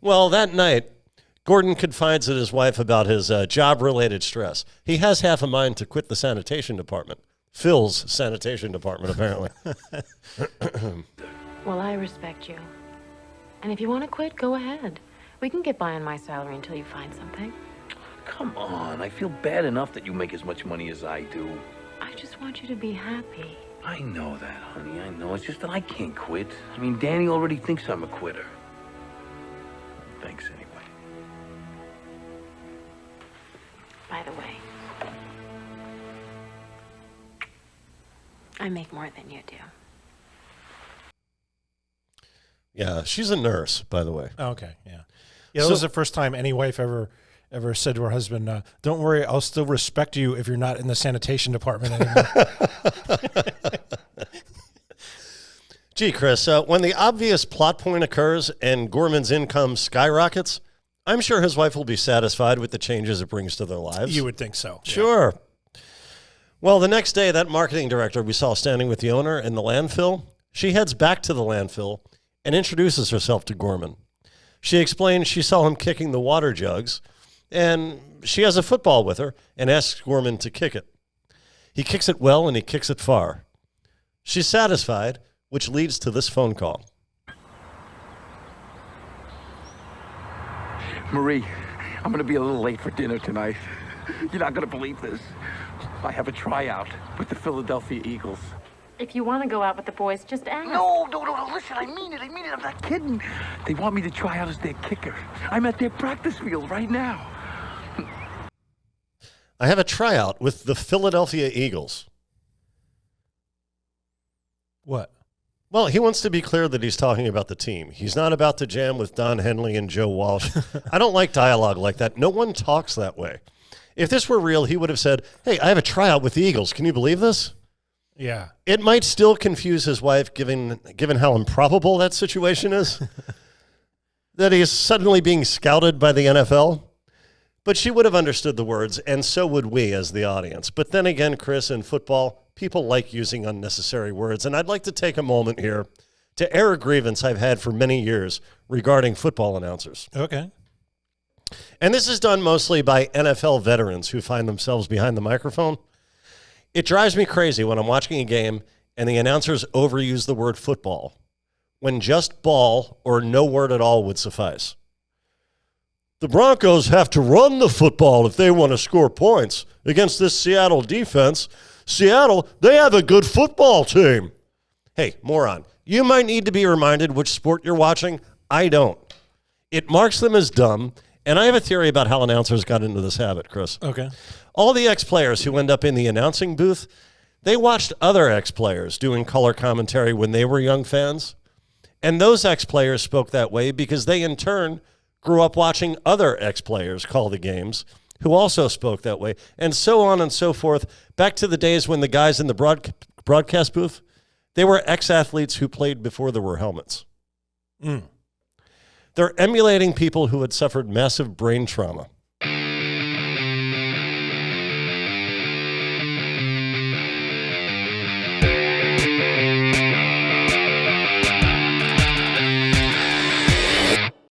Well, that night, Gordon confides in his wife about his job-related stress. He has half a mind to quit the sanitation department. Phil's sanitation department, apparently. Well, I respect you. And if you want to quit, go ahead. We can get by on my salary until you find something. Come on, I feel bad enough that you make as much money as I do. I just want you to be happy. I know that, honey, I know. It's just that I can't quit. I mean, Danny already thinks I'm a quitter. Thanks anyway. By the way, I make more than you do. Yeah, she's a nurse, by the way. Okay, yeah. Yeah, that was the first time any wife ever said to her husband, don't worry, I'll still respect you if you're not in the sanitation department anymore. Gee, Chris, when the obvious plot point occurs and Gorman's income skyrockets, I'm sure his wife will be satisfied with the changes it brings to their lives. You would think so. Sure. Yeah. Well, the next day, that marketing director we saw standing with the owner in the landfill, she heads back to the landfill and introduces herself to Gorman. She explains she saw him kicking the water jugs, and she has a football with her and asks Gorman to kick it. He kicks it well, and he kicks it far. She's satisfied, which leads to this phone call. Marie, I'm gonna be a little late for dinner tonight. You're not gonna believe this. I have a tryout with the Philadelphia Eagles. If you want to go out with the boys, just ask. No, listen, I mean it, I'm not kidding. They want me to try out as their kicker. I'm at their practice field right now. I have a tryout with the Philadelphia Eagles. What? Well, he wants to be clear that he's talking about the team. He's not about to jam with Don Henley and Joe Walsh. I don't like dialogue like that. No one talks that way. If this were real, he would have said, hey, I have a tryout with the Eagles. Can you believe this? Yeah. It might still confuse his wife, given how improbable that situation is, that he is suddenly being scouted by the NFL. But she would have understood the words, and so would we as the audience. But then again, Chris, in football, people like using unnecessary words. And I'd like to take a moment here to air a grievance I've had for many years regarding football announcers. Okay. And this is done mostly by NFL veterans who find themselves behind the microphone. It drives me crazy when I'm watching a game and the announcers overuse the word football when just ball or no word at all would suffice. The Broncos have to run the football if they want to score points against this Seattle defense. Seattle, they have a good football team. Hey, moron, you might need to be reminded which sport you're watching. I don't. It marks them as dumb, and I have a theory about how announcers got into this habit, Chris. Okay. All the ex-players who end up in the announcing booth, they watched other ex-players doing color commentary when they were young fans, and those ex-players spoke that way because they, in turn, grew up watching other ex-players call the games who also spoke that way, and so on and so forth, back to the days when the guys in the broadcast booth, they were ex-athletes who played before there were helmets. They're emulating people who had suffered massive brain trauma.